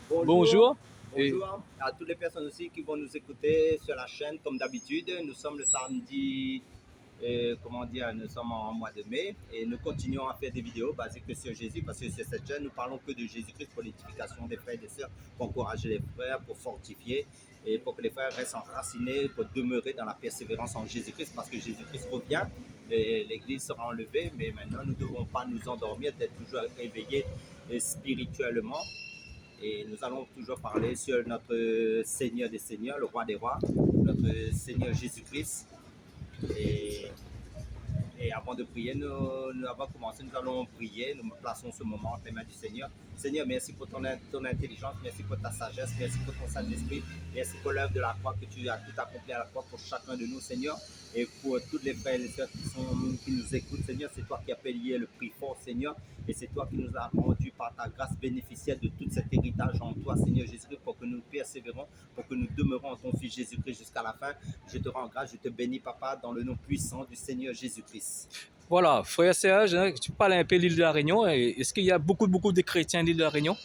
Bonjour, Bonjour. Et bonjour à toutes les personnes aussi qui vont nous écouter sur la chaîne comme d'habitude. Nous sommes le samedi, nous sommes en mois de mai et nous continuons à faire des vidéos basées que sur Jésus parce que sur cette chaîne, nous parlons que de Jésus-Christ pour l'édification des frères et des sœurs, pour encourager les frères, pour fortifier et pour que les frères restent enracinés, pour demeurer dans la persévérance en Jésus-Christ parce que Jésus-Christ revient. L'Église sera enlevée, mais maintenant nous ne devons pas nous endormir, d'être toujours éveillés spirituellement. Et nous allons toujours parler sur notre Seigneur des Seigneurs, le Roi des Rois, notre Seigneur Jésus-Christ. Et, et avant de prier, avant de commencer, nous allons prier. Nous plaçons ce moment entre les mains du Seigneur. Seigneur, merci pour ton intelligence, merci pour ta sagesse, merci pour ton Saint-Esprit, merci pour l'œuvre de la croix que tu as tout accompli à la croix pour chacun de nous, Seigneur. Et pour toutes les frères et les sœurs qui nous écoutent, Seigneur, c'est toi qui as payé le prix fort, Seigneur. Et c'est toi qui nous as rendu par ta grâce bénéficiaire de tout cet héritage en toi, Seigneur Jésus-Christ, pour que nous persévérons, pour que nous demeurons en ton Fils Jésus-Christ jusqu'à la fin. Je te rends grâce, je te bénis, Papa, dans le nom puissant du Seigneur Jésus-Christ. voilà, frère Serge, tu parles un peu de l'île de la Réunion. Est-ce qu'il y a beaucoup de chrétiens à l'île de la Réunion?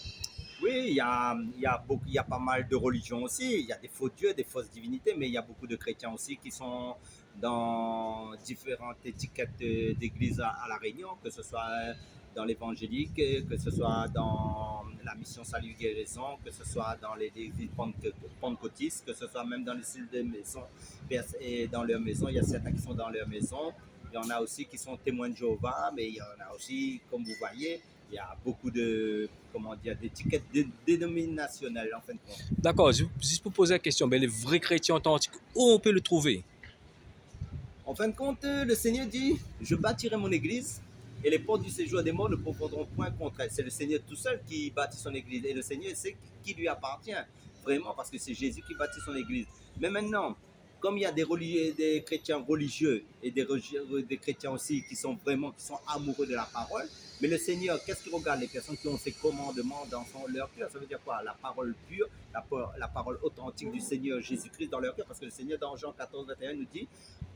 Oui, il y a pas mal de religions aussi. Il y a des faux dieux, des fausses divinités, mais il y a beaucoup de chrétiens aussi qui sont dans différentes étiquettes d'église à La Réunion, que ce soit dans l'évangélique, que ce soit dans la mission Salut Guérison, que ce soit dans les églises pentecôtistes, que ce soit même dans les styles de maison. Et dans leur maison, il y a certains qui sont dans leur maison. Il y en a aussi qui sont témoins de Jéhovah, mais il y en a aussi, comme vous voyez, il y a beaucoup de, d'étiquettes dénominationnelles en fin de compte. D'accord, juste pour poser la question, les vrais chrétiens authentiques, où on peut le trouver? En fin de compte, le Seigneur dit, je bâtirai mon église et les portes du séjour des morts ne prétendront point contre elle. C'est le Seigneur tout seul qui bâtit son église et le Seigneur sait qui lui appartient, vraiment, parce que c'est Jésus qui bâtit son église. Mais maintenant, comme il y a des chrétiens religieux et des chrétiens aussi qui sont amoureux de la parole, mais le Seigneur, qu'est-ce qu'il regarde? Les personnes qui ont ses commandements dans leur cœur, ça veut dire quoi? La parole pure, la parole authentique du Seigneur Jésus-Christ dans leur cœur, parce que le Seigneur dans Jean 14, 21 nous dit,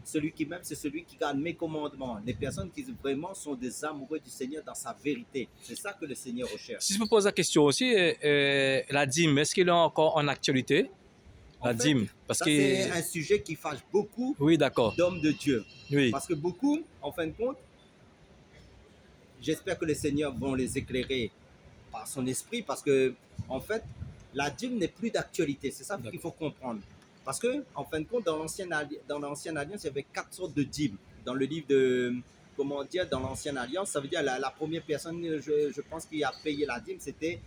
celui qui m'aime, c'est celui qui garde mes commandements. Les personnes qui vraiment sont des amoureux du Seigneur dans sa vérité. C'est ça que le Seigneur recherche. Si je me pose la question aussi, la dîme, est-ce qu'elle est encore en actualité? La dîme, parce ça que c'est un sujet qui fâche beaucoup oui, d'accord. d'hommes de Dieu. Oui. Parce que beaucoup, en fin de compte, j'espère que les seigneurs vont les éclairer par son esprit, parce que, en fait, la dîme n'est plus d'actualité. C'est ça qu'il faut comprendre. Parce que, en fin de compte, dans l'Ancienne Alliance, il y avait 4 sortes de dîmes. Dans le livre de, dans l'Ancienne Alliance, ça veut dire la première personne, je pense, qui a payé la dîme, c'était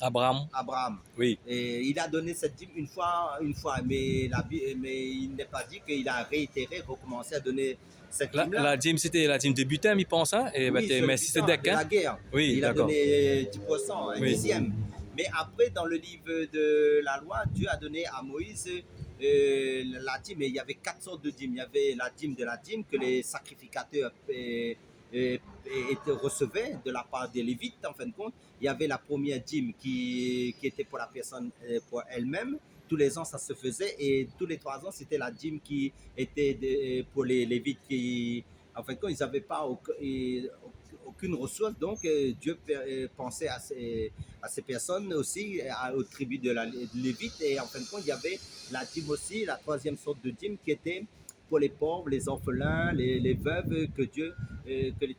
Abraham. Oui. Et il a donné cette dîme une fois, mais il n'est pas dit qu'il a réitéré, recommencé à donner cette dîme-là. La dîme, c'était la dîme de butin, il pense, hein? Et oui, mais si c'est de la guerre. Oui, il a donné 10%, un dixième. Mais après, dans le livre de la loi, Dieu a donné à Moïse la dîme. Et il y avait 4 sortes de dîmes. Il y avait la dîme de la dîme que les sacrificateurs recevaient de la part des Lévites, en fin de compte. Il y avait la première dîme qui était pour la personne, pour elle-même. Tous les ans, ça se faisait. Et tous les 3 ans, c'était la dîme qui était pour les Lévites qui, en fin de compte, ils n'avaient pas aucune ressource. Donc, Dieu pensait à ces personnes aussi, aux tribus de Lévite. Et en fin de compte, il y avait la dîme aussi, la 3e sorte de dîme qui était pour les pauvres, les orphelins, les veuves, que Dieu,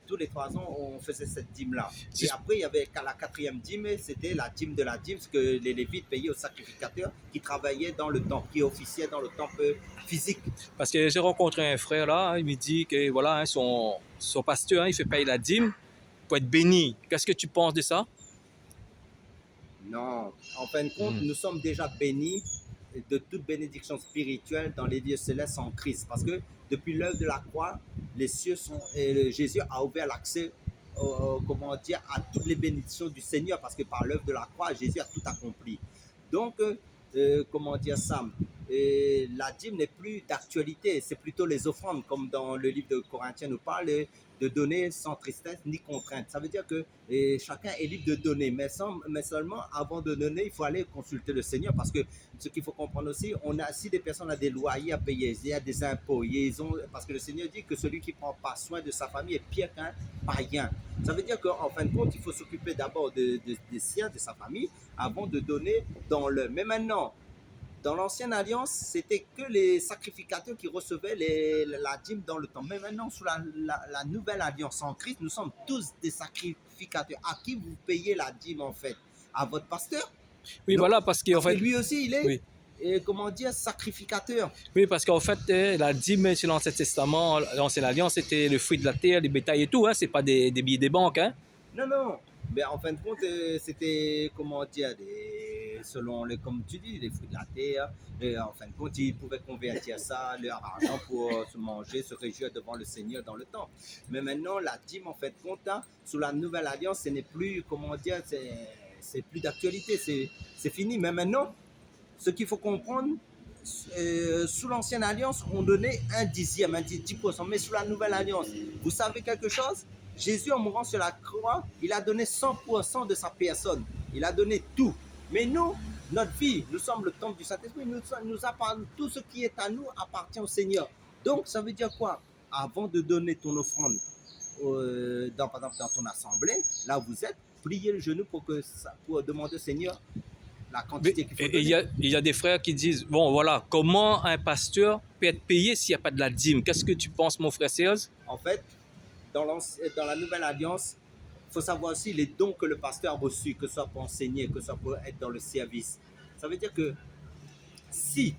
tous les 3 ans, on faisait cette dîme-là. Et après, il y avait la 4e dîme, c'était la dîme de la dîme, ce que les Lévites payaient aux sacrificateurs qui travaillaient dans le temple, qui officiaient dans le temple physique. Parce que j'ai rencontré un frère là, il me dit que voilà, son pasteur, il fait payer la dîme pour être béni. Qu'est-ce que tu penses de ça? Non, en fin de compte, nous sommes déjà bénis de toute bénédiction spirituelle dans les lieux célestes en Christ. Parce que depuis l'œuvre de la croix, les cieux Jésus a ouvert l'accès à toutes les bénédictions du Seigneur, parce que par l'œuvre de la croix, Jésus a tout accompli. Donc, la dîme n'est plus d'actualité, c'est plutôt les offrandes, comme dans le livre de Corinthiens nous parle de donner sans tristesse ni contrainte. Ça veut dire que chacun est libre de donner, mais seulement avant de donner, il faut aller consulter le Seigneur, parce que ce qu'il faut comprendre aussi, si des personnes ont des loyers à payer, il y a des impôts, parce que le Seigneur dit que celui qui ne prend pas soin de sa famille est pire qu'un païen. Ça veut dire qu'en fin de compte, il faut s'occuper d'abord des siens, de sa famille, avant de donner dans le. Mais maintenant, dans l'ancienne alliance, c'était que les sacrificateurs qui recevaient la dîme dans le temps. Mais maintenant, sous la nouvelle alliance en Christ, nous sommes tous des sacrificateurs. À qui vous payez la dîme en fait? À votre pasteur? Oui, Non. voilà, parce qu'en fait. Lui aussi, il est, oui. comment dire, sacrificateur. Oui, parce qu'en fait, la dîme sur l'Ancien Testament, l'Ancienne Alliance, c'était le fruit de la terre, les bétails et tout, hein. C'est pas des billets des banques, hein. Non, non. Mais en fin de compte, c'était, comment dire, selon, comme tu dis, les fruits de la terre. Et en fin de compte, ils pouvaient convertir ça, leur argent, pour se manger, se réjouir devant le Seigneur dans le temple. Mais maintenant, la dîme, en fin de compte, hein, sous la nouvelle alliance, ce n'est plus, comment dire, c'est plus d'actualité, c'est fini. Mais maintenant, ce qu'il faut comprendre, sous l'ancienne alliance, on donnait un dixième, un 10%. Mais sous la nouvelle alliance, vous savez quelque chose? Jésus, en mourant sur la croix, il a donné 100% de sa personne. Il a donné tout. Mais nous, notre vie, nous sommes le temple du Saint-Esprit. Tout ce qui est à nous appartient au Seigneur. Donc, ça veut dire quoi? Avant de donner ton offrande, par exemple, dans ton assemblée, là où vous êtes, pliez le genou pour demander au Seigneur la quantité qu'il faut donner. Il y a des frères qui disent, bon, voilà, comment un pasteur peut être payé s'il n'y a pas de la dîme? Qu'est-ce que tu penses, mon frère Serge? En fait, dans la nouvelle alliance, il faut savoir aussi les dons que le pasteur a reçus, que ce soit pour enseigner, que ce soit pour être dans le service. Ça veut dire que si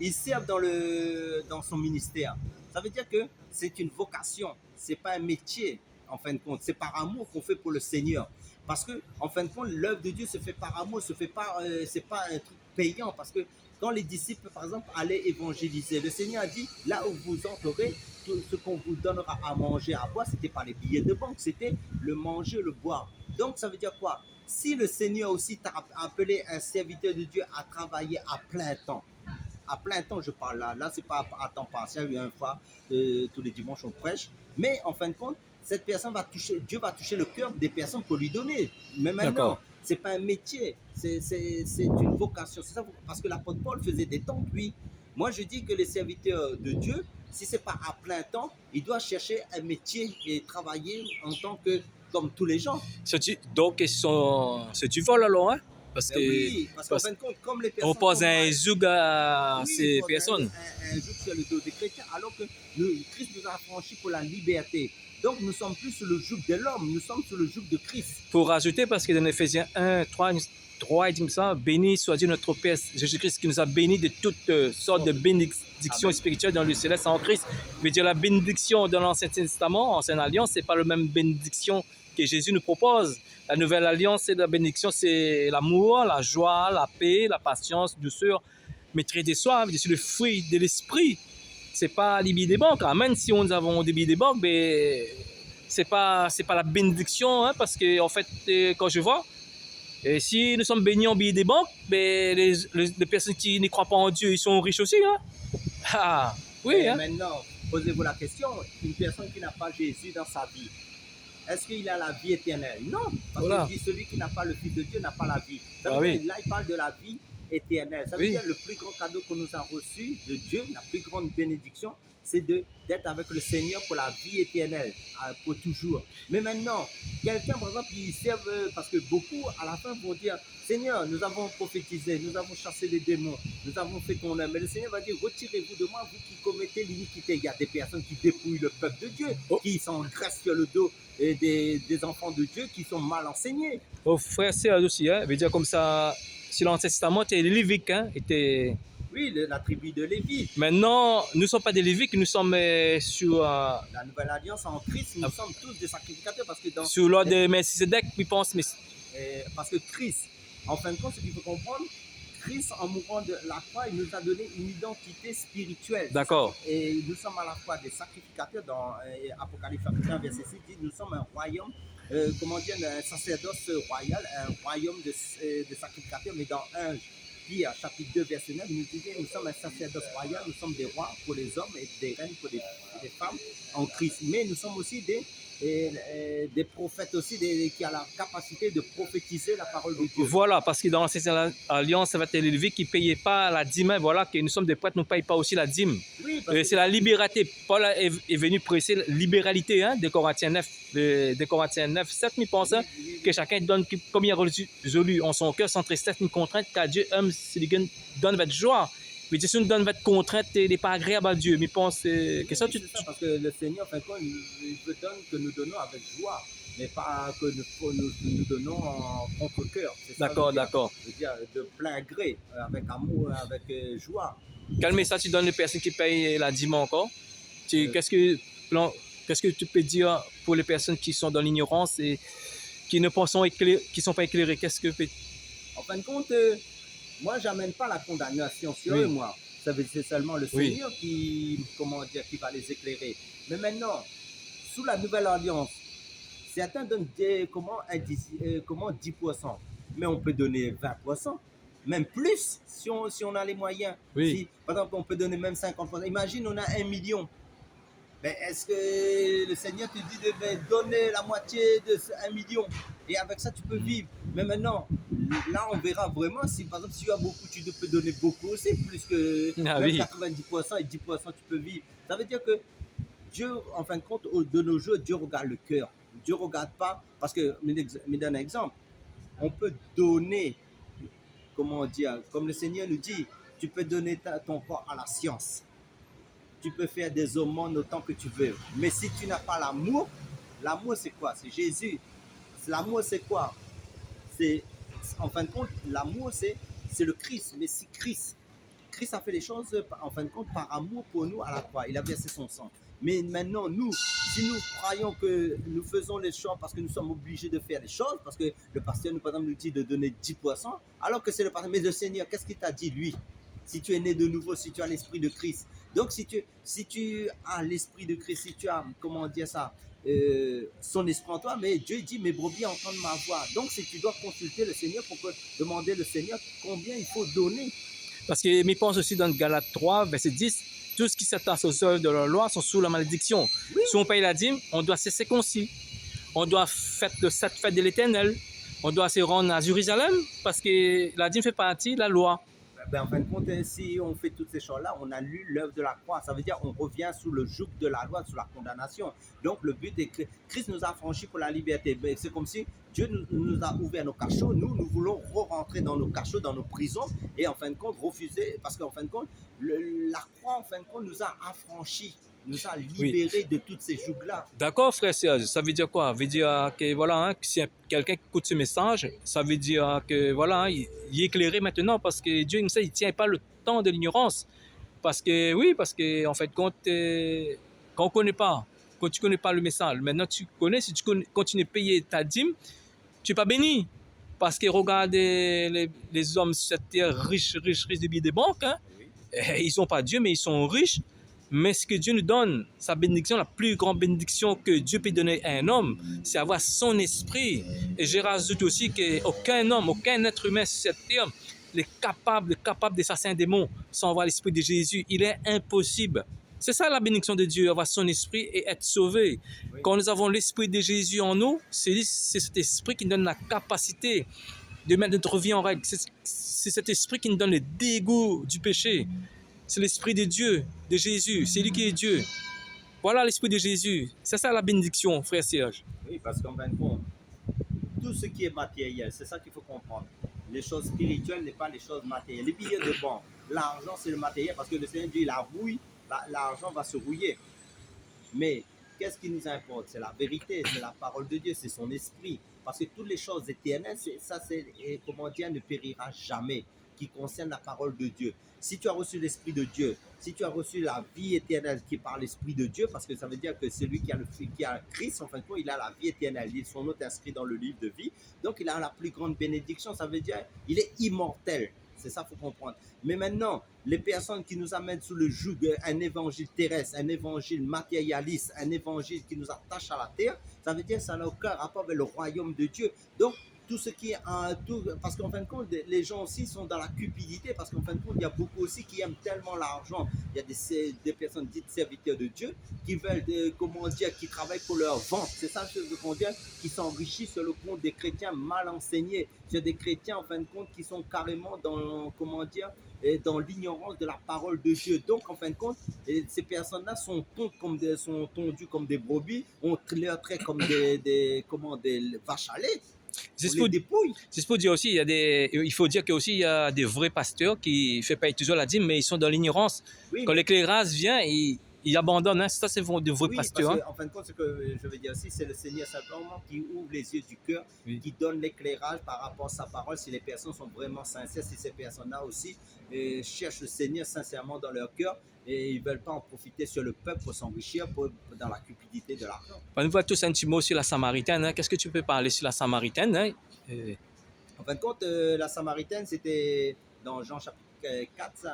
il sert dans son ministère, ça veut dire que c'est une vocation, c'est pas un métier en fin de compte, c'est par amour qu'on fait pour le Seigneur. Parce que en fin de compte, l'œuvre de Dieu se fait par amour, c'est pas un truc payant, parce que quand les disciples, par exemple, allaient évangéliser, le Seigneur a dit, là où vous entrerez, tout ce qu'on vous donnera à manger, à boire, c'était pas les billets de banque, c'était le manger, le boire. Donc, ça veut dire quoi? Si le Seigneur aussi t'a appelé un serviteur de Dieu à travailler à plein temps je parle là c'est pas à temps partiel, une fois tous les dimanches on prêche, mais en fin de compte, cette personne Dieu va toucher le cœur des personnes pour lui donner. Mais maintenant, c'est pas un métier, c'est une vocation. C'est ça, parce que l'apôtre Paul faisait des temps, lui. Moi, je dis que les serviteurs de Dieu, si c'est pas à plein temps, ils doivent chercher un métier et travailler en tant que, comme tous les gens. Donc, c'est du vol alors, hein? Parce que, oui, parce qu'en fin de compte, comme les personnes. On pose un zoug à ces personnes. Un zoug sur le dos des chrétiens, alors que Christ nous a affranchis pour la liberté. Donc, nous sommes plus sous le joug de l'homme, nous sommes sous le joug de Christ. Pour rajouter, parce que dans Éphésiens 1, 3, il dit ça, béni soit Dieu notre Père Jésus-Christ qui nous a bénis de toutes sortes de bénédictions spirituelles dans le céleste en Christ. Je veux dire, la bénédiction dans l'Ancien Testament, Ancienne Alliance, c'est pas la même bénédiction que Jésus nous propose. La nouvelle alliance, c'est la bénédiction, c'est l'amour, la joie, la paix, la patience, douceur, maîtrise des soins, c'est le fruit de l'esprit. C'est pas les billets des banques. Même si nous avons des billets des banques, mais c'est pas la bénédiction, hein, parce que en fait, quand je vois, et si nous sommes bénis en billets des banques, mais les personnes qui ne croient pas en Dieu, ils sont riches aussi, hein. Ah, oui. Hein. Maintenant, posez-vous la question, une personne qui n'a pas Jésus dans sa vie, est-ce qu'il a la vie éternelle? Non, parce qu'il dit celui qui n'a pas le Fils de Dieu n'a pas la vie. Là, il parle de la vie éternelle. Ça veut dire le plus grand cadeau qu'on nous a reçu de Dieu, la plus grande bénédiction, c'est d'être avec le Seigneur pour la vie éternelle, pour toujours. Mais maintenant, quelqu'un, par exemple, il sert, parce que beaucoup, à la fin, vont dire, Seigneur, nous avons prophétisé, nous avons chassé les démons, nous avons fait ton œuvre. Mais le Seigneur va dire, retirez-vous de moi, vous qui commettez l'iniquité. Il y a des personnes qui dépouillent le peuple de Dieu, qui s'engraissent sur le dos et des enfants de Dieu qui sont mal enseignés. Oh, frère, c'est aussi, hein, veut dire comme ça, si l'Ancien Testament était lévique, hein, était... Oui, la tribu de Lévi. Maintenant, nous ne sommes pas des Léviques, nous sommes sur... la nouvelle alliance en Christ, nous sommes tous des sacrificateurs parce que dans... Sur l'ordre de Melchisedec, je pense. Mais... parce que Christ, en fin de compte, ce qu'il faut comprendre, Christ, en mourant de la croix, il nous a donné une identité spirituelle. D'accord. Et nous sommes à la fois des sacrificateurs. Dans Apocalypse 1, verset 6, dit, nous sommes un royaume, un sacerdoce royal, un royaume de sacrificateurs, mais dans un Pierre, chapitre 2, verset 9, nous dit nous sommes un sacerdoce royal, nous sommes des rois pour les hommes et des reines pour les femmes en Christ. Mais nous sommes aussi des prophètes aussi qui ont la capacité de prophétiser la parole de Dieu. Voilà, parce que dans l'ancienne alliance, ça va être les Lévites qui ne payaient pas la dîme. Voilà, que nous sommes des prêtres, nous ne payons pas aussi la dîme. Oui, C'est la liberté. Paul est venu presser la libéralité, des Corinthiens 9, 7, nous pensons que chacun donne comme il a résolu en son cœur, sans tristesse ni contrainte, car Dieu aime celui qui donne votre joie. Mais Dieu nous donne votre contrainte, il n'est pas agréable à Dieu. Mais pense que ça, c'est ça, parce que le Seigneur, enfin, il veut donner que nous donnons avec joie, mais pas que nous donnons en contre-cœur. D'accord, d'accord. Je veux dire, de plein gré, avec amour, avec joie. Quel message tu donnes aux personnes qui payent la dîme encore? Qu'est-ce que tu peux dire pour les personnes qui sont dans l'ignorance et qui ne sont pas éclairées? En fin de compte, moi, j'amène pas la condamnation sur eux, moi. C'est seulement le Seigneur qui va les éclairer. Mais maintenant, sous la nouvelle alliance, certains donnent 10%, mais on peut donner 20%, même plus si on a les moyens. Oui. Par exemple, on peut donner même 50%. Imagine, on a 1 million. Mais est-ce que le Seigneur te dit de donner la moitié de 1 million et avec ça tu peux vivre? Mais maintenant, là on verra vraiment si par exemple si tu as beaucoup, tu peux donner beaucoup aussi, plus que 90% et 10% tu peux vivre. Ça veut dire que Dieu, en fin de compte, de nos jours, Dieu regarde le cœur. Dieu ne regarde pas, parce que, je donne un exemple, on peut donner, comme le Seigneur nous dit, tu peux donner ton corps à la science. Tu peux faire des aumônes autant que tu veux. Mais si tu n'as pas l'amour c'est quoi? C'est Jésus. L'amour c'est quoi? En fin de compte, l'amour c'est le Christ. Mais si Christ a fait les choses en fin de compte par amour pour nous à la croix. Il a versé son sang. Mais maintenant, si nous croyons que nous faisons les choses parce que nous sommes obligés de faire les choses, parce que le pasteur par exemple, nous dit de donner 10%, alors que c'est le pasteur. Mais le Seigneur, qu'est-ce qu'il t'a dit lui? Si tu es né de nouveau, si tu as l'esprit de Christ. Donc, si tu as l'esprit de Christ, si tu as, son esprit en toi, mais Dieu dit, mes brebis entendent ma voix. Donc, si tu dois consulter le Seigneur pour demander au Seigneur combien il faut donner. Parce que je pense aussi dans Galates 3, verset 10, tout ce qui s'attache aux œuvres de la loi sont sous la malédiction. Oui. Si on paye la dîme, on doit se circoncire. On doit faire cette fête de l'Éternel. On doit se rendre à Jérusalem parce que la dîme fait partie de la loi. En fin de compte, si on fait toutes ces choses-là, on annule l'œuvre de la croix. Ça veut dire qu'on revient sous le joug de la loi, sous la condamnation. Donc le but est que Christ nous a affranchis pour la liberté. C'est comme si Dieu nous a ouvert nos cachots. Nous voulons rentrer dans nos cachots, dans nos prisons et en fin de compte refuser. Parce qu'en fin de compte, la croix en fin de compte nous a affranchis. Nous a libérés de toutes ces jougs-là. D'accord, frère Serge. Ça veut dire quoi? Ça veut dire que voilà, si quelqu'un écoute ce message, ça veut dire que voilà, il est éclairé maintenant parce que Dieu, il ne tient pas le temps de l'ignorance. Parce que en fait, quand tu connais pas le message, maintenant tu connais, si tu continues à payer ta dîme, tu n'es pas béni. Parce que regarde les hommes sur cette terre riches de billets de banque, ils sont pas Dieu, mais ils sont riches. Mais ce que Dieu nous donne, sa bénédiction, la plus grande bénédiction que Dieu peut donner à un homme, c'est avoir son esprit. Et je rajoute aussi qu'aucun homme, aucun être humain sur cette terre est capable de chasser un démon sans avoir l'esprit de Jésus. Il est impossible. C'est ça la bénédiction de Dieu, avoir son esprit et être sauvé. Oui. Quand nous avons l'esprit de Jésus en nous, c'est cet esprit qui nous donne la capacité de mettre notre vie en règle. C'est cet esprit qui nous donne le dégoût du péché. C'est l'esprit de Dieu, de Jésus. C'est lui qui est Dieu. Voilà l'esprit de Jésus. C'est ça la bénédiction, frère Serge. Oui, parce qu'en fin de compte, tout ce qui est matériel, c'est ça qu'il faut comprendre. Les choses spirituelles n'est pas les choses matérielles. Les billets de banque, l'argent, c'est le matériel parce que le Seigneur dit, la rouille, l'argent va se rouiller. Mais qu'est-ce qui nous importe? C'est la vérité, c'est la parole de Dieu, c'est son esprit. Parce que toutes les choses éternelles, ne périra jamais, qui concerne la parole de Dieu. Si tu as reçu l'Esprit de Dieu, si tu as reçu la vie éternelle qui est par l'Esprit de Dieu, parce que ça veut dire que celui qui a Christ, en fin de compte, il a la vie éternelle. Son nom est inscrit dans le livre de vie. Donc, il a la plus grande bénédiction. Ça veut dire qu'il est immortel. C'est ça qu'il faut comprendre. Mais maintenant, les personnes qui nous amènent sous le joug, un évangile terrestre, un évangile matérialiste, un évangile qui nous attache à la terre, ça veut dire que ça n'a aucun rapport avec le royaume de Dieu. Donc, tout ce qui est parce qu'en fin de compte, les gens aussi sont dans la cupidité, parce qu'en fin de compte, il y a beaucoup aussi qui aiment tellement l'argent. Il y a des personnes dites serviteurs de Dieu qui veulent, comment dire, qui travaillent pour leur vente. C'est ça que je veux dire, qui s'enrichissent sur le compte des chrétiens mal enseignés. Il y a des chrétiens, en fin de compte, qui sont carrément dans, comment dire, dans l'ignorance de la parole de Dieu. Donc, en fin de compte, ces personnes-là sont tondues comme des brebis, on les traite comme des vaches à lait. Juste pour dire aussi, il faut dire qu'il y a des vrais pasteurs qui ne font pas toujours la dîme, mais ils sont dans l'ignorance. Oui, quand l'éclairage vient, ils abandonnent. Hein. Ça, c'est de vrais pasteurs. Parce que, en fin de compte, ce que je veux dire aussi, c'est le Seigneur simplement qui ouvre les yeux du cœur, qui donne l'éclairage par rapport à sa parole. Si les personnes sont vraiment sincères, si ces personnes-là aussi cherchent le Seigneur sincèrement dans leur cœur, et ils ne veulent pas en profiter sur le peuple pour s'enrichir dans la cupidité de l'argent. On voit tous un petit mot sur la Samaritaine. Hein. Qu'est-ce que tu peux parler sur la Samaritaine? Hein? En fin de compte, la Samaritaine, c'était dans Jean chapitre 4,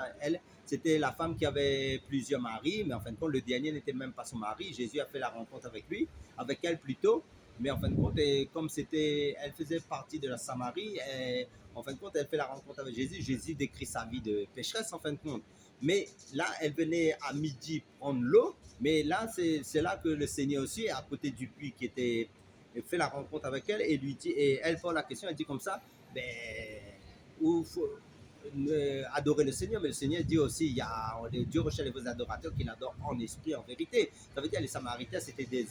c'était la femme qui avait plusieurs maris, mais en fin de compte, le dernier n'était même pas son mari. Jésus a fait la rencontre avec elle plutôt. Mais en fin de compte, comme elle faisait partie de la Samarie, en fin de compte, elle fait la rencontre avec Jésus. Jésus décrit sa vie de pécheresse, en fin de compte. Mais là, elle venait à midi prendre l'eau. Mais là, c'est là que le Seigneur aussi, à côté du puits qui était, fait la rencontre avec elle et lui dit, et elle pose la question, elle dit comme ça, il faut adorer le Seigneur, mais le Seigneur dit aussi, Dieu recherche vos adorateurs qui l'adorent en esprit, en vérité. Ça veut dire les Samaritains, c'était des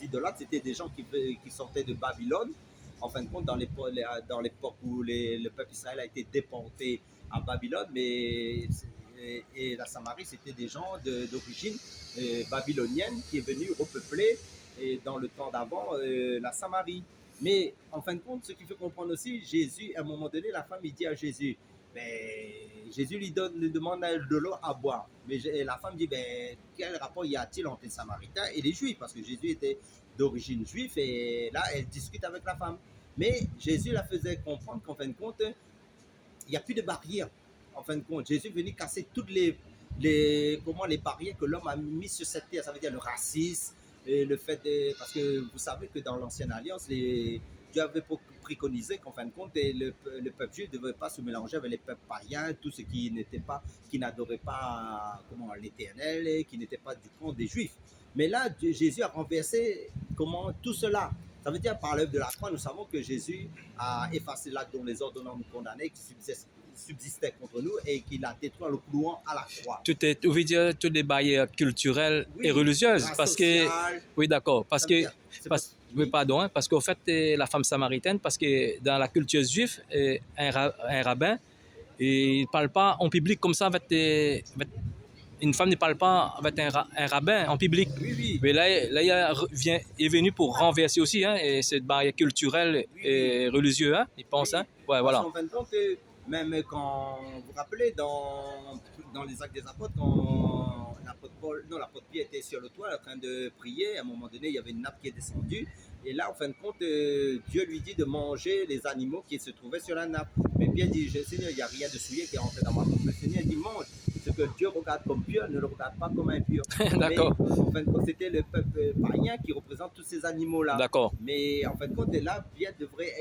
idolâtres, c'était des gens qui sortaient de Babylone. En fin de compte, dans l'époque où le peuple Israël a été déporté à Babylone, et la Samarie, c'était des gens d'origine babylonienne qui est venue repeupler dans le temps d'avant la Samarie. Mais en fin de compte, ce qui fait comprendre aussi, Jésus, à un moment donné, la femme, il dit à Jésus, Jésus lui demande de l'eau à boire. Mais la femme dit, quel rapport y a-t-il entre les Samaritains et les Juifs? Parce que Jésus était d'origine juive et là, elle discute avec la femme. Mais Jésus la faisait comprendre qu'en fin de compte, il n'y a plus de barrière. En fin de compte, Jésus est venu casser toutes les barrières que l'homme a mises sur cette terre. Ça veut dire le racisme, et le fait parce que vous savez que dans l'Ancienne Alliance, Dieu avait préconisé qu'en fin de compte, le peuple juif ne devait pas se mélanger avec les peuples païens, tout ce qui n'adorait pas l'Éternel, qui n'était pas du camp des Juifs. Mais là, Jésus a renversé tout cela. Ça veut dire par l'œuvre de la croix, nous savons que Jésus a effacé l'acte dont les ordonnances nous condamnaient, qui subsistait contre nous et qu'il a détruit en le clouant à la croix. On veut dire toutes les barrières culturelles et religieuses. Parce que, oui, d'accord. Parce qu'en fait, la femme samaritaine, parce que dans la culture juive, un rabbin, il ne parle pas en public comme ça une femme ne parle pas avec un rabbin en public. Oui. Mais là il est venu pour renverser aussi cette barrière culturelle et religieuse, il pense. Hein? Ouais, voilà. En fin de compte, même quand vous vous rappelez dans les Actes des Apôtres, quand l'apôtre Pierre était sur le toit en train de prier, à un moment donné, il y avait une nappe qui est descendue. Et là, en fin de compte, Dieu lui dit de manger les animaux qui se trouvaient sur la nappe. Mais Pierre dit, Seigneur, il n'y a rien de souillé qui est rentré dans ma bouche. Le Seigneur dit, mange. Ce que Dieu regarde comme pur, ne le regarde pas comme impur. D'accord. Mais en fin de compte, c'était le peuple païen qui représente tous ces animaux-là. D'accord. Mais en fin de compte, là, Pierre devrait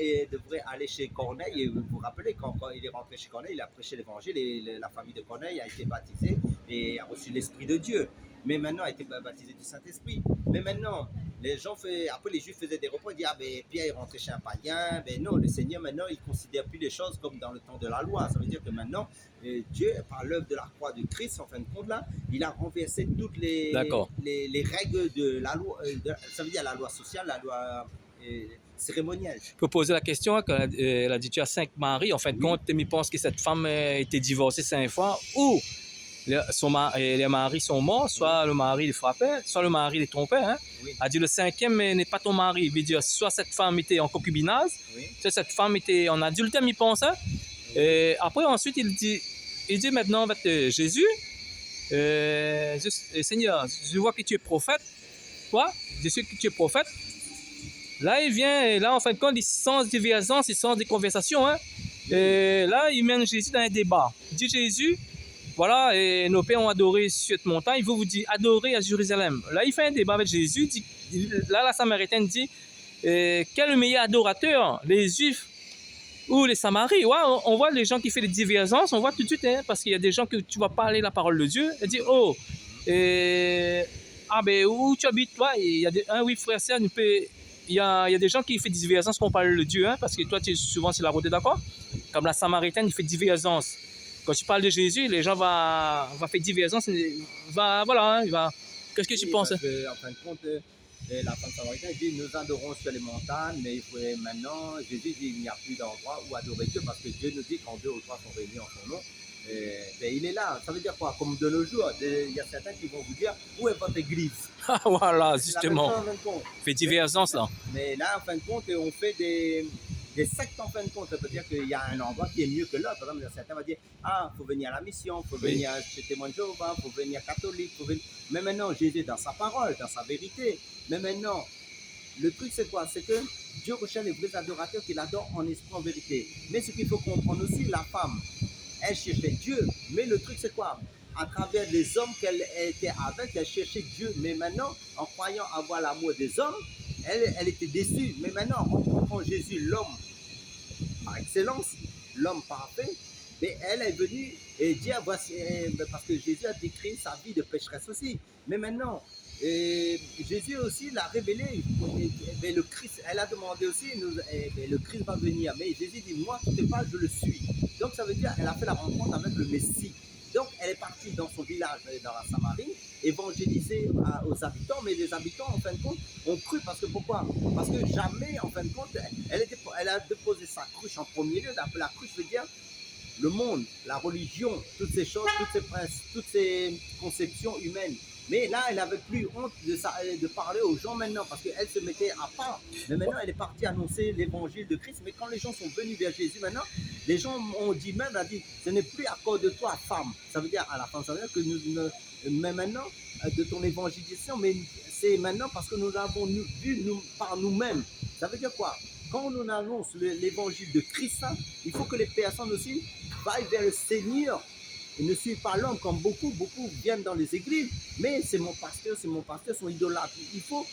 aller chez Corneille. Et vous vous rappelez, quand il est rentré chez Corneille, il a prêché l'évangile et la famille de Corneille a été baptisée et a reçu l'Esprit de Dieu. Mais maintenant, a été baptisé du Saint-Esprit. Mais maintenant, après les Juifs faisaient des repas, ils disaient, Pierre est rentré chez un païen. Mais non, le Seigneur, maintenant, il ne considère plus les choses comme dans le temps de la loi. Ça veut dire que maintenant, Dieu, par l'œuvre de la croix de Christ, en fin de compte, là, il a renversé toutes les règles de la loi. Ça veut dire la loi sociale, la loi cérémonielle. Je peux poser la question, quand elle a dit tu as 5 maris, en fin de compte, tu penses que cette femme a été divorcée 5 fois, ou les maris sont morts, soit le mari les frappait, soit le mari les trompait. Hein? Oui. A dit le 5e n'est pas ton mari. Il veut dire soit cette femme était en concubinage, soit cette femme était en adultère, il pense. Hein? Et après, ensuite, il dit maintenant, Jésus, Seigneur, je vois que tu es prophète. Quoi? Je sais que tu es prophète. Là, il vient, et là, en fin de compte, il sent des divergences, il sent des conversations. Hein? Et là, il mène Jésus dans un débat. Il dit Jésus, voilà, et nos pères ont adoré sur cette montagne, il veut vous dire adorer à Jérusalem. Là, il fait un débat avec Jésus. Là, la Samaritaine dit quel est le meilleur adorateur, les Juifs Ou les Samaries, ouais, on voit les gens qui font des divergences, on voit tout de suite, hein, parce qu'il y a des gens que tu vas parler la parole de Dieu et dire, oh, ah ben où tu habites toi? Et il y a des, oui frère, ça, il y a des gens qui font des divergences quand on parle de Dieu, hein, parce que toi tu es souvent sur la route, d'accord? Comme la Samaritaine, il fait divergence. Quand tu parles de Jésus, les gens vont faire divergence, voilà, hein, qu'est-ce que tu Oui, penses? parce que, en fin de compte, la femme samaritaine dit nous adorons sur les montagnes, mais maintenant, Jésus dit il n'y a plus d'endroit où adorer Dieu, parce que Dieu nous dit quand deux ou trois sont réunis en son nom, ben, il est là. Ça veut dire quoi? Comme de nos jours, il y a certains qui vont vous dire où est votre église? Voilà, C'est la même justement. chose, en fin de compte. Fait divergence là. Mais là, en fin de compte, on fait des sectes en fin de compte. Ça veut dire qu'il y a un endroit qui est mieux que l'autre. Par exemple, certains vont dire ah, il faut venir à la mission, il faut Oui. venir chez Témoin de Jéhovah, il faut venir catholique. Mais maintenant, Jésus, dans sa parole, dans sa vérité. Mais maintenant, le truc, c'est quoi? C'est que Dieu recherche les vrais adorateurs qui l'adorent en esprit, en vérité. Mais ce qu'il faut comprendre aussi, la femme, elle cherchait Dieu. Mais le truc, c'est quoi? À travers les hommes qu'elle était avec, elle cherchait Dieu. Mais maintenant, en croyant avoir l'amour des hommes, elle était déçue. Mais maintenant, en rencontrant Jésus, l'homme par excellence, l'homme parfait, mais elle est venue et dire voici, parce que Jésus a décrit sa vie de pécheresse aussi. Mais maintenant, Jésus aussi l'a révélé. Mais le Christ, elle a demandé aussi, mais le Christ va venir. Mais Jésus dit moi, tout est pas, je le suis. Donc ça veut dire qu'elle a fait la rencontre avec le Messie. Donc elle est partie dans son village, dans la Samarie, évangéliser aux habitants, mais les habitants, en fin de compte, ont cru. Parce que pourquoi? Parce que jamais, en fin de compte, elle a déposé sa cruche en premier lieu. La cruche veut dire le monde, la religion, toutes ces choses, toutes ces conceptions humaines. Mais là, elle n'avait plus honte de parler aux gens maintenant, parce qu'elle se mettait à part. Mais maintenant, elle est partie annoncer l'évangile de Christ. Mais quand les gens sont venus vers Jésus maintenant, les gens ont dit même, elle a dit, ce n'est plus à cause de toi, femme. Ça veut dire à la femme, ça veut dire que mais maintenant, de ton évangélisation, mais c'est maintenant parce que nous l'avons vu par nous-mêmes. Ça veut dire quoi? Quand on nous annonce l'évangile de Christ, il faut que les personnes aussi vaillent vers le Seigneur et ne suivent pas l'homme, comme beaucoup viennent dans les églises, mais c'est mon pasteur, son idolâtre. Il faut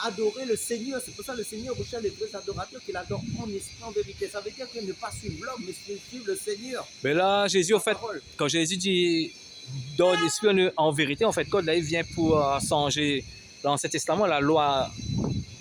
adorer le Seigneur. C'est pour ça que le Seigneur recherche les vrais adorateurs qui l'adorent en esprit, en vérité. Ça veut dire que ne pas suivre l'homme, mais suivre le Seigneur. Mais là, Jésus, en fait, quand Jésus dit dans l'esprit en vérité, en fait, quand là, il vient pour changer dans cet testament, la loi.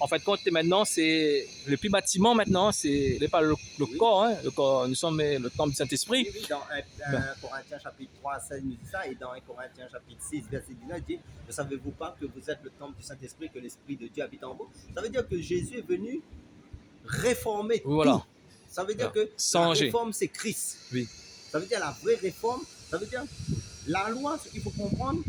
En fait, compte maintenant, c'est le plus bâtiment maintenant, c'est pas le oui. Corps, hein, le corps. Nous sommes le temple du Saint-Esprit. Oui, dans 1 Corinthiens chapitre 3, 16 nous dit ça, et dans 1 Corinthiens chapitre 6, verset 19, il dit ne savez-vous pas que vous êtes le temple du Saint-Esprit, que l'Esprit de Dieu habite en vous? Ça veut dire que Jésus est venu réformer voilà. Tout. Ça veut dire que la réforme, c'est Christ. Oui. Ça veut dire la vraie réforme. Ça veut dire la loi, ce qu'il faut comprendre,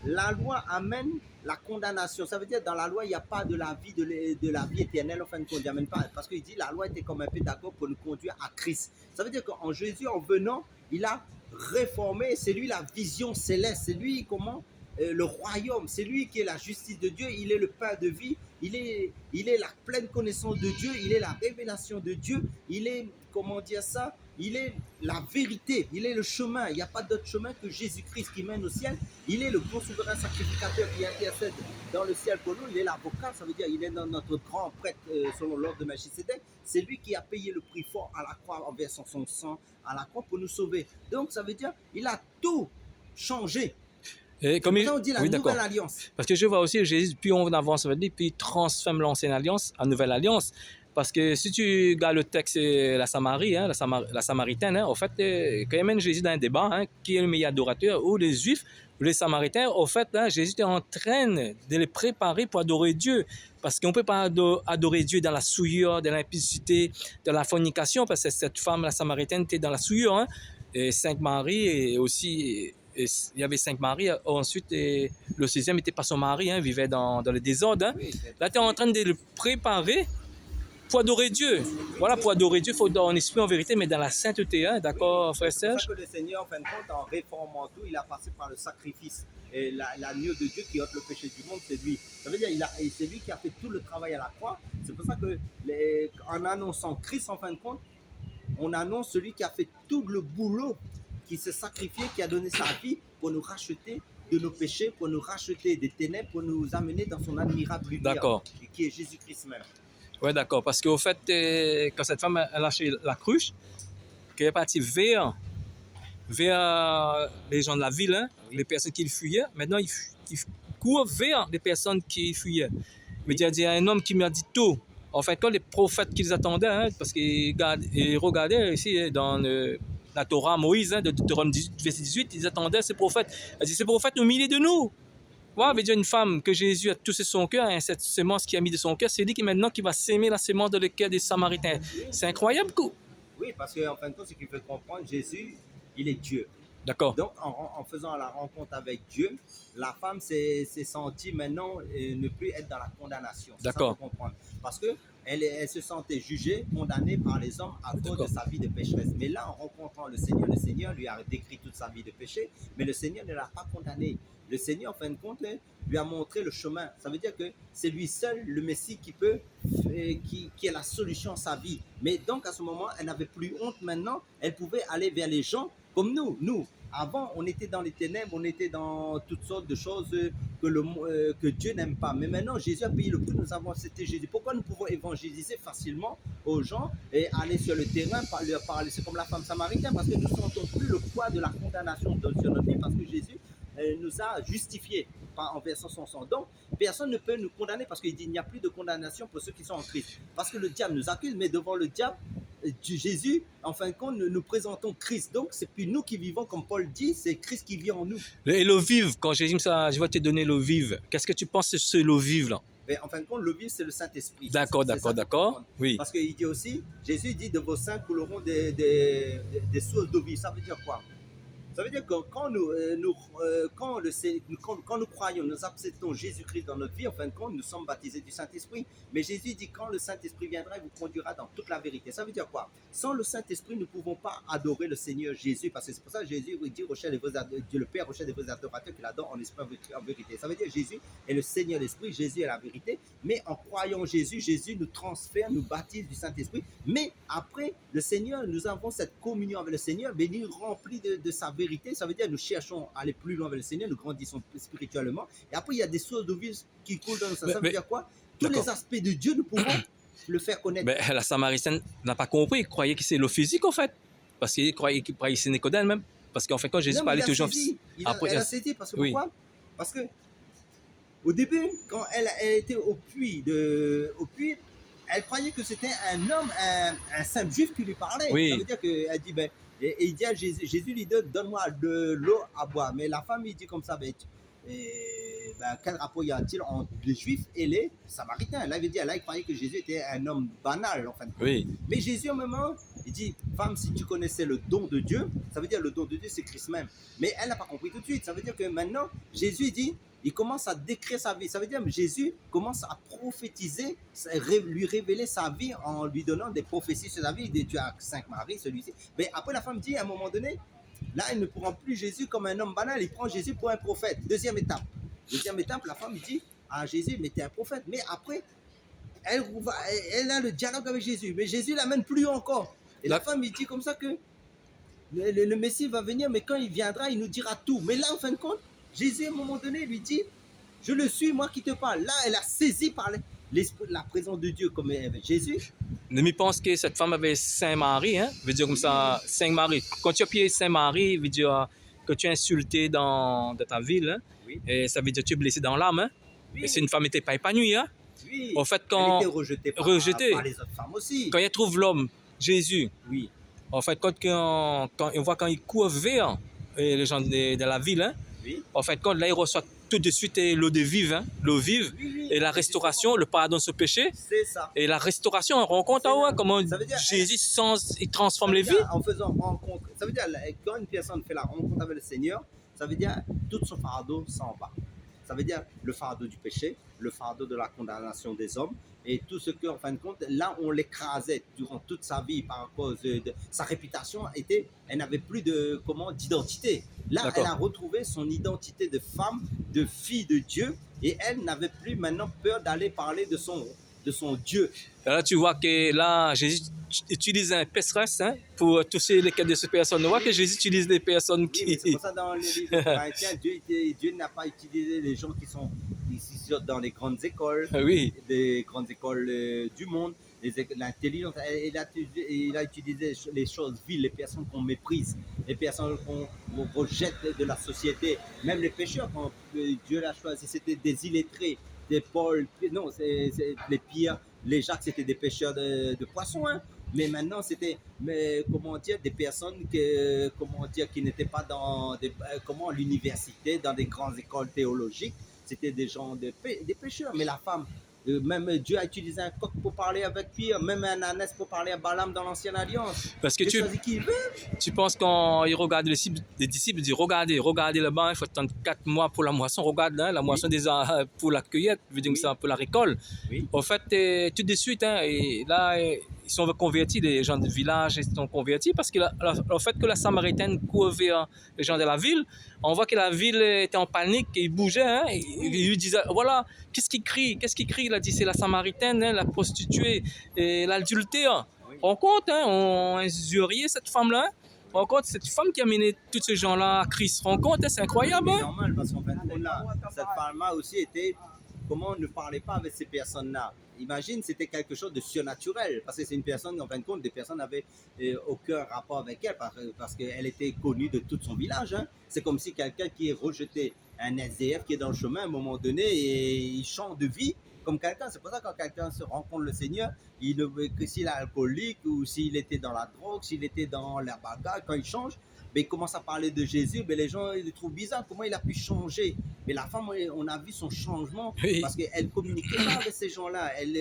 la loi amène la condamnation. Ça veut dire dans la loi, il n'y a pas de la vie éternelle, en fin de compte, il n'y amène pas. Parce qu'il dit la loi était comme un pédagogue pour nous conduire à Christ. Ça veut dire qu'en Jésus, en venant, il a réformé, c'est lui la vision céleste, c'est lui comment le royaume, c'est lui qui est la justice de Dieu, il est le pain de vie, il est la pleine connaissance de Dieu, il est la révélation de Dieu, il est, comment dire ça, il est la vérité, il est le chemin, il n'y a pas d'autre chemin que Jésus-Christ qui mène au ciel, il est le grand souverain sacrificateur qui intercède dans le ciel pour nous, il est l'avocat, ça veut dire il est notre grand prêtre selon l'ordre de Melchisédek, c'est lui qui a payé le prix fort à la croix en versant son sang à la croix pour nous sauver. Donc ça veut dire il a tout changé. Et comme on dit la nouvelle alliance. Parce que je vois aussi Jésus, puis on avance, puis il transforme l'ancienne alliance en nouvelle alliance. Parce que si tu regardes le texte, la Samarie, hein, la Samaritaine, hein, en fait, quand il mène Jésus dans un débat, hein, qui est le meilleur adorateur, ou les Juifs, ou les Samaritains, en fait, hein, Jésus est en train de les préparer pour adorer Dieu. Parce qu'on ne peut pas adorer Dieu dans la souillure, dans l'impudicité, dans la fornication, parce que cette femme, la Samaritaine, était dans la souillure. Hein, et Sainte Marie, et aussi... il y avait 5 maris, ensuite le 6e n'était pas son mari, hein, vivait dans le désordre. Hein. Oui, là, tu es en train de le préparer pour adorer Dieu. Voilà, pour adorer Dieu, il faut dans l'esprit en vérité, mais dans la sainteté. Hein, d'accord, frère Serge? C'est pour ça que le Seigneur, en fin de compte, en réformant tout, il a passé par le sacrifice. Et l'agneau de Dieu qui ôte le péché du monde, c'est lui. Ça veut dire c'est lui qui a fait tout le travail à la croix. C'est pour ça que en annonçant Christ, en fin de compte, on annonce celui qui a fait tout le boulot, qui s'est sacrifié, qui a donné sa vie pour nous racheter de nos péchés, pour nous racheter des ténèbres, pour nous amener dans son admirable lumière, qui est Jésus-Christ même. Ouais, d'accord. Parce qu'au fait, quand cette femme a lâché la cruche, qu'elle est partie vers les gens de la ville, hein, Oui. les personnes qui fuyaient. Maintenant, il court vers les personnes qui fuyaient. Mais il y a un homme qui m'a dit tout. En fait, quand les prophètes qu'ils attendaient, hein, parce qu'ils regardaient ici dans la Torah, Moïse, hein, de Deutéronome 18, verset 18, ils attendaient ces prophètes. Elle dit, ces prophètes au milieu de nous. Voilà, veut dire une femme que Jésus a touché son cœur, hein, cette semence qu'il a mis de son cœur, c'est lui qui maintenant qui va s'aimer la semence dans le cœur des Samaritains. C'est incroyable, quoi. Oui, parce qu'en fin de compte, ce qui fait comprendre, Jésus, il est Dieu. D'accord. Donc, en faisant la rencontre avec Dieu, la femme s'est sentie maintenant ne plus être dans la condamnation. D'accord. Ça faut comprendre. Parce que elle se sentait jugée, condamnée par les hommes à cause de sa vie de pécheresse. Mais là, en rencontrant le Seigneur lui a décrit toute sa vie de péché, mais le Seigneur ne l'a pas condamnée. Le Seigneur, en fin de compte, lui a montré le chemin. Ça veut dire que c'est lui seul, le Messie, qui est la solution à sa vie. Mais donc, à ce moment, elle n'avait plus honte maintenant. Elle pouvait aller vers les gens comme nous. Avant, on était dans les ténèbres, on était dans toutes sortes de choses que Dieu n'aime pas. Mais maintenant, Jésus a payé le prix, nous avons accepté Jésus. Pourquoi nous pouvons évangéliser facilement aux gens et aller sur le terrain, leur parler? C'est comme la femme samaritaine, parce que nous ne sentons plus le poids de la condamnation sur notre vie, parce que Jésus nous a justifiés en versant son sang. Donc, personne ne peut nous condamner, parce qu'il dit qu'il n'y a plus de condamnation pour ceux qui sont en Christ. Parce que le diable nous accuse, mais devant le diable, Jésus, en fin de compte, nous présentons Christ. Donc, c'est plus nous qui vivons, comme Paul dit, c'est Christ qui vit en nous. Et l'eau vive, quand Jésus me dit, je vais te donner l'eau vive, qu'est-ce que tu penses de ce l'eau vive là? Mais en fin de compte, l'eau vive, c'est le Saint-Esprit. D'accord. Oui. Parce qu'il dit aussi, Jésus dit, de vos seins couleront des sources d'eau vive. Ça veut dire quoi? Ça veut dire que quand nous croyons, nous acceptons Jésus-Christ dans notre vie, en fin de compte, nous sommes baptisés du Saint-Esprit. Mais Jésus dit, quand le Saint-Esprit viendra, il vous conduira dans toute la vérité. Ça veut dire quoi? Sans le Saint-Esprit, nous ne pouvons pas adorer le Seigneur Jésus, parce que c'est pour ça que Jésus dit, Dieu le Père recherche vos adorateurs qu'il adore en esprit en vérité. Ça veut dire que Jésus est le Seigneur l'Esprit, Jésus est la vérité. Mais en croyant Jésus, Jésus nous transfère, nous baptise du Saint-Esprit. Mais après, le Seigneur, nous avons cette communion avec le Seigneur, mais nous remplit de sa vérité. Ça veut dire que nous cherchons à aller plus loin avec le Seigneur, nous grandissons spirituellement. Et après, il y a des sources de vie qui coulent dans nous. Ça veut dire quoi? Tous les aspects de Dieu, nous pouvons le faire connaître. Mais la Samaritaine n'a pas compris. Il croyait que c'est l'eau physique, en fait. Parce qu'il croyait que c'est Nicodème même. Parce qu'en fait, quand Jésus parlait toujours... Elle a saisi, parce que pourquoi? Parce que au début, quand elle était au puits, elle croyait que c'était un homme, un simple juif qui lui parlait. Oui. Ça veut dire qu'elle dit, et il dit à Jésus lui donne-moi de l'eau à boire. Mais la femme, il dit comme ça, quel rapport y a-t-il entre les Juifs et les Samaritains? Là, il croyait que Jésus était un homme banal, en fin de compte. Oui. Mais Jésus, au moment, il dit, femme, si tu connaissais le don de Dieu, ça veut dire le don de Dieu, c'est Christ même. Mais elle n'a pas compris tout de suite. Ça veut dire que maintenant, Jésus dit, il commence à décrire sa vie. Ça veut dire que Jésus commence à prophétiser, lui révéler sa vie en lui donnant des prophéties sur sa vie. Il dit, tu as 5 maris, celui-ci. Mais après, la femme dit, à un moment donné, là, elle ne prend plus Jésus comme un homme banal, il prend Jésus pour un prophète. Deuxième étape, la femme dit à Jésus, mais tu es un prophète. Mais après, elle a le dialogue avec Jésus. Mais Jésus l'amène plus haut encore. Et la femme, il dit comme ça que le Messie va venir, mais quand il viendra, il nous dira tout. Mais là, en fin de compte, Jésus, à un moment donné, lui dit, je le suis, moi qui te parle. Là, elle a saisi par la présence de Dieu comme Jésus. Je pense que cette femme avait Saint-Marie, hein? Veut dire comme ça, Saint-Marie. Quand tu as pied Saint-Marie, veut dire que tu es insulté dans ta ville, hein? Oui. Et ça veut dire que tu es blessé dans l'âme, hein? Oui. Et c'est une femme qui n'était pas épanouie, hein? Oui. En fait, quand... Elle était rejetée par les autres femmes aussi. Quand elle trouve l'homme, Jésus, oui. En fait, quand on voit quand il court vers les gens de la ville, hein? Oui. En fait, quand là, il reçoit tout de suite l'eau de vive, hein? L'eau vive, oui. Et la restauration, le pardon de ce péché. C'est ça. Et la restauration, on rencontre comment Jésus il transforme les vies. En faisant rencontre, ça veut dire quand une personne fait la rencontre avec le Seigneur, ça veut dire tout son fardeau s'en va. Ça veut dire le fardeau du péché, le fardeau de la condamnation des hommes et tout ce que, en fin de compte, là on l'écrasait durant toute sa vie par cause de sa réputation elle n'avait plus d'identité. Là, elle a retrouvé son identité de femme, de fille de Dieu et elle n'avait plus maintenant peur d'aller parler de son Dieu. Et là, tu vois que là, Jésus utilise un pécheresse, hein, pour toucher les cas de ces personnes. On voit que Jésus utilise des personnes qui... Oui, c'est pour ça dans le livre de Corinthiens, Dieu n'a pas utilisé les gens qui dans les grandes écoles, Oui, des grandes écoles du monde, l'intelligence. Il a utilisé les choses viles, les personnes qu'on méprise, les personnes qu'on rejette de la société, même les pécheurs, quand Dieu l'a choisi, c'était des illettrés, des Paul, non, c'est les pires, les Jacques, c'était des pêcheurs de poissons, hein. Mais maintenant, c'était, mais comment dire, des personnes comment dire, qui n'étaient pas dans l'université, dans des grandes écoles théologiques. C'était des gens, des pécheurs. Mais la femme, même Dieu a utilisé un coq pour parler avec Pierre, même un ânesse pour parler à Balaam dans l'ancienne alliance. parce que Dieu choisit qui il veut. tu penses quand ils regardent les disciples, ils disent regardez là-bas, il faut attendre 4 mois pour la moisson, regarde là, la moisson déjà pour la cueillette, veut dire que c'est pour la récolte. Oui. En fait, tout de suite, hein, et là, ils sont convertis, les gens du village ils sont convertis parce que le fait que la Samaritaine court vers les gens de la ville, on voit que la ville était en panique, ils bougeaient, hein, et ils lui disaient, voilà, qu'est-ce qu'il crie, il a dit, c'est la Samaritaine, hein, la prostituée, et l'adultère. Oui. On compte, hein, on injuriait cette femme-là, hein. On compte, cette femme qui a mené tous ces gens-là à Christ. On compte, hein, c'est incroyable. C'est Hein? normal parce qu'en fait, cette femme-là aussi était. Comment on ne parlait pas avec ces personnes-là? Imagine, c'était quelque chose de surnaturel parce que c'est une personne, en fin de compte, des personnes n'avaient aucun rapport avec elle parce qu'elle était connue de tout son village. Hein. C'est comme si quelqu'un qui est rejeté, un SDF qui est dans le chemin à un moment donné et il change de vie comme quelqu'un. C'est pour ça que quand quelqu'un se rencontre le Seigneur, que s'il est alcoolique ou s'il était dans la drogue, s'il était dans la bagarre, quand il change, mais il commence à parler de Jésus, mais les gens ils le trouvent bizarre, comment il a pu changer. Mais la femme, on a vu son changement Oui. parce qu'elle ne communiquait pas avec ces gens-là, elle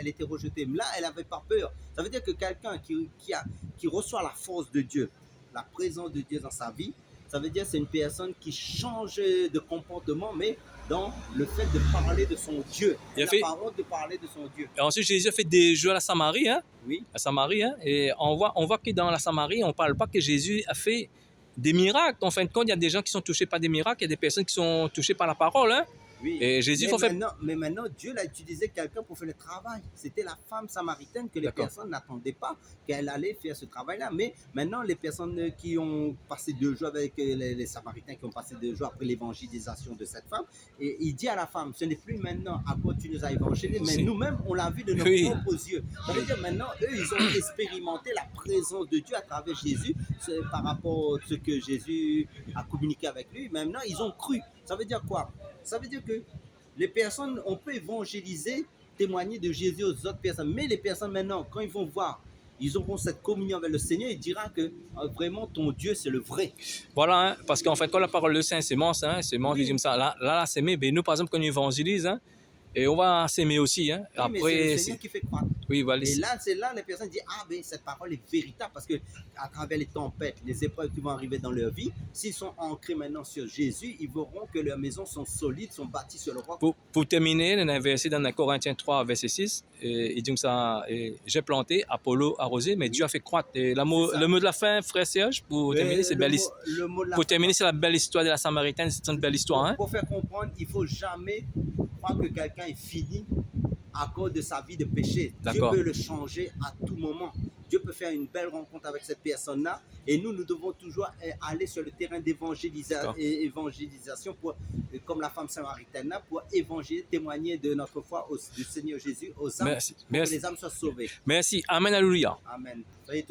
était rejetée. Mais là, elle n'avait pas peur. Ça veut dire que quelqu'un qui reçoit la force de Dieu, la présence de Dieu dans sa vie, ça veut dire que c'est une personne qui change de comportement, mais dans le fait de parler de son Dieu. Il a la fait- parole de parler de son Dieu. Et ensuite, Jésus a fait des jeux à la Samarie, hein? Oui, À Samarie, hein? Et on voit que dans la Samarie, on ne parle pas que Jésus a fait des miracles. En fin de compte, il y a des gens qui sont touchés par des miracles, il y a des personnes qui sont touchées par la parole, hein? oui. Et Jésus, Mais maintenant, Dieu l'a utilisé quelqu'un pour faire le travail. C'était la femme samaritaine que les D'accord. personnes n'attendaient pas qu'elle allait faire ce travail-là. Mais maintenant, les personnes qui ont passé 2 jours avec les Samaritains, qui ont passé 2 jours après l'évangélisation de cette femme, et il dit à la femme, ce n'est plus maintenant à quoi tu nous as évangélisé, mais C'est- nous-mêmes, on l'a vu de nos Oui. propres yeux. Ça veut dire maintenant, eux, ils ont expérimenté la présence de Dieu à travers Jésus, par rapport à ce que Jésus a communiqué avec lui. Maintenant, ils ont cru. Ça veut dire quoi? Ça veut dire que les personnes, on peut évangéliser, témoigner de Jésus aux autres personnes, mais les personnes maintenant, quand ils vont voir, ils auront cette communion avec le Seigneur, il dira que vraiment ton Dieu c'est le vrai. Voilà, hein, parce qu'en fait, quand la parole de Saint s'émence, hein, s'émence, Oui. comme ça, là, s'aimer, ben nous, par exemple, quand on évangélise, hein, et on va s'aimer aussi, hein. Oui, mais c'est le Seigneur qui fait croire. oui, voilà. Et là, c'est là les personnes disent, ah ben cette parole est véritable parce que à travers les tempêtes, les épreuves qui vont arriver dans leur vie, s'ils sont ancrés maintenant sur Jésus, ils verront que leurs maisons sont solides, sont bâties sur le roc. Pour terminer, on a un verset dans Corinthiens 3, verset 6, et il dit comme ça, j'ai planté, Apollo arrosé, mais Dieu a fait croître. Et le mot de la fin, frère Serge, pour terminer, c'est belle histoire. Le mot de la Pour fin, terminer, c'est la belle histoire de la Samaritaine, c'est une belle histoire. Hein? Pour faire comprendre, il ne faut jamais croire que quelqu'un est fini à cause de sa vie de péché. Dieu D'accord. peut le changer à tout moment. Dieu peut faire une belle rencontre avec cette personne-là. Et nous devons toujours aller sur le terrain d'évangélisation, comme la femme samaritaine, pour évangéliser, témoigner de notre foi du Seigneur Jésus aux âmes, Merci. pour que les âmes soient sauvées. Merci. Amen, alléluia. Amen. Soyez